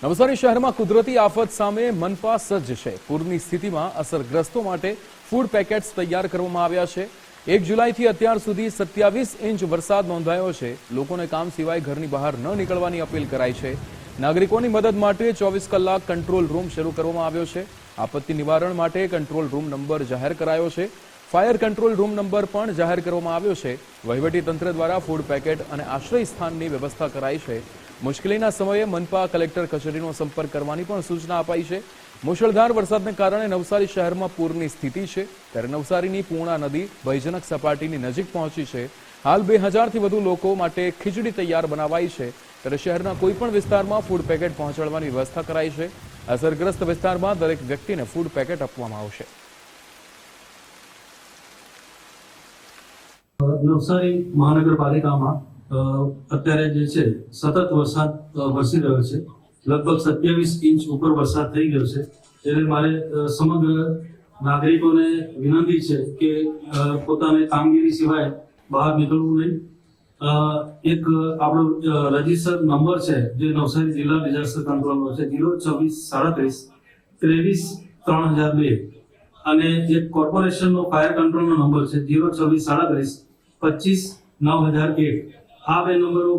નવસારી શહેરમાં કુદરતી આફત સામે મનપા સજ્જ છે। પૂરની સ્થિતિમાં અસરગ્રસ્તો માટે ફૂડ પેકેટ્સ તૈયાર કરવામાં આવ્યા છે। 1 જુલાઈથી અત્યાર સુધી 27 ઇંચ વરસાદ નોંધાયો છે। લોકોને કામ સિવાય ઘરની બહાર ન નીકળવાની અપીલ કરાઈ છે। નાગરિકોની મદદ માટે 24 કલાક કંટ્રોલ રૂમ શરૂ કરવામાં આવ્યો છે। આપત્તિ નિવારણ માટે કંટ્રોલ રૂમ નંબર જાહેર કરાયો છે। ફાયર કંટ્રોલ રૂમ નંબર પણ જાહેર કરવામાં આવ્યો છે। વહીવટી તંત્ર દ્વારા ફૂડ પેકેટ અને આશ્રય સ્થાનની વ્યવસ્થા કરાઈ છે। મુશ્કેલીના સમયે મનપા કલેક્ટર કચેરીનો સંપર્ક કરવાની પણ સૂચના અપાઈ છે। મુશળધાર વરસાદને કારણે નવસારી શહેરમાં પૂરની સ્થિતિ છે, ત્યારે નવસારીની પૂર્ણા નદી ભયજનક સપાટીની નજીક પહોંચી છે। હાલ 2000થી વધુ લોકો માટે ખીચડી તૈયાર બનાવાઈ છે, ત્યારે શહેરના કોઈપણ વિસ્તારમાં ફૂડ પેકેટ પહોંચાડવાની વ્યવસ્થા કરાઈ છે। અસરગ્રસ્ત વિસ્તારમાં દરેક વ્યક્તિને ફૂડ પેકેટ આપવામાં આવશે। નવસારી મહાનગરપાલિકામાં અત્યારે જે છે સતત વરસાદ વરસી રહ્યો છે। લગભગ 27 ઇંચ ઉપર વરસાદ થઈ ગયો છે। એટલે મારે સમગ્ર નાગરિકોને વિનંતી છે કે પોતાની કામગીરી સિવાય બહાર નીકળવું નહીં। એક આપણો રજીસ્ટર નંબર છે જે નવસારી જિલ્લા ડિઝાસ્ટર કંટ્રોલનો છે 02437 23 3002 અને એક કોર્પોરેશનનો ફાયર કંટ્રોલનો નંબર છે 02437 25 9001। આ બે નંબરો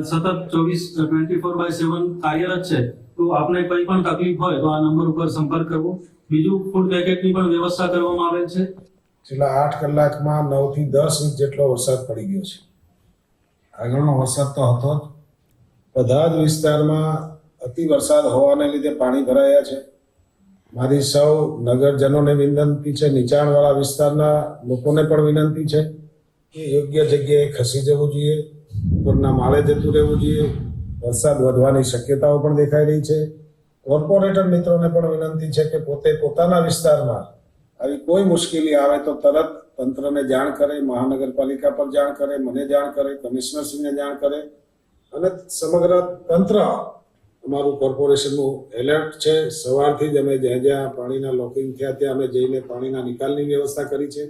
સતત 24/7 કાર્યરત છે। તો આપને કંઈ પણ તકલીફ હોય તો આ નંબર ઉપર સંપર્ક કરવો। બીજું ફૂડ પેકેટની પણ વ્યવસ્થા કરવામાં આવેલ છે। છેલ્લા 8 કલાકમાં 9 થી 10 ઇંચ જેટલો વરસાદ પડી ગયો છે। આગળનો વરસાદ તો હતો જ। બધા જ વિસ્તારમાં અતિ વરસાદ હોવાને લીધે પાણી ભરાયા છે। મારી સૌ નગરજનોને વિનંતી છે, નીચાણવાળા વિસ્તારના લોકોને પણ વિનંતી છે કે યોગ્ય જગ્યાએ ખસી જવું જોઈએ, ઉપરના માળે જતું રહેવું જોઈએ। વરસાદ વધવાની શક્યતાઓ પણ દેખાઈ રહી છે। કોર્પોરેટર મિત્રોને પણ વિનંતી છે કે પોતે પોતાના વિસ્તારમાં આવી કોઈ મુશ્કેલી આવે તો તરત તંત્રને જાણ કરે, મહાનગરપાલિકા પર જાણ કરે, મને જાણ કરે, કમિશનરશ્રીને જાણ કરે અને સમગ્ર તંત્ર અમારું કોર્પોરેશનનું એલર્ટ છે। સવારથી જ અમે જ્યાં જ્યાં પાણીના લોકિંગ થયા ત્યાં અમે જઈને પાણીના નિકાલની વ્યવસ્થા કરી છે।